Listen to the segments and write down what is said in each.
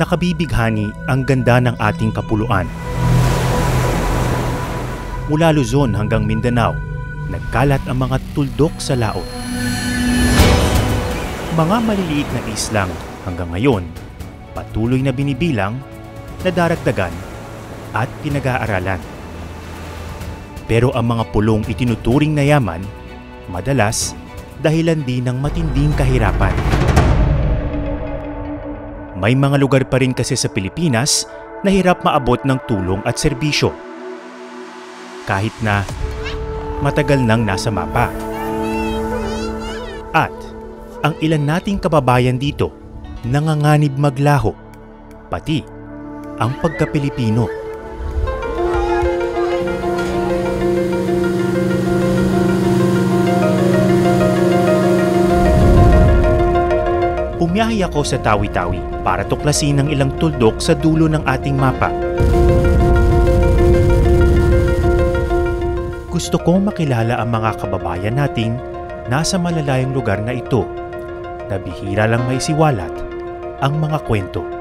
nakabibighani ang ganda ng ating kapuluan. Mula Luzon hanggang Mindanao, nagkalat ang mga tuldok sa laot. Mga maliliit na islang hanggang ngayon, patuloy na binibilang, nadaragdagan at pinag-aaralan. Pero ang mga pulong itinuturing na yaman, madalas dahilan din ng matinding kahirapan. May mga lugar pa rin kasi sa Pilipinas na hirap maabot ng tulong at serbisyo, kahit na matagal nang nasa mapa. At ang ilan nating kababayan dito nanganganib maglaho, pati ang pagka-Pilipino. Pumiyahe ako sa Tawi-Tawi para tuklasin ang ilang tuldok sa dulo ng ating mapa. Gusto kong makilala ang mga kababayan nating nasa malalayong lugar na ito na bihira lang maisiwalat ang mga kwento.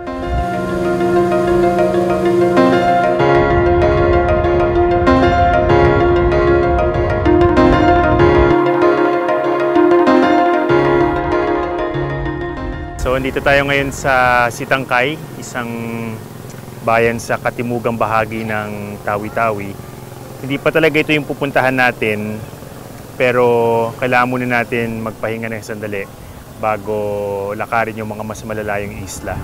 So, dito tayo ngayon sa Sitangkay, isang bayan sa katimugang bahagi ng Tawi-Tawi. Hindi pa talaga ito yung pupuntahan natin, pero kailangan muna natin magpahinga ng sandali bago lakarin yung mga mas malalayong isla.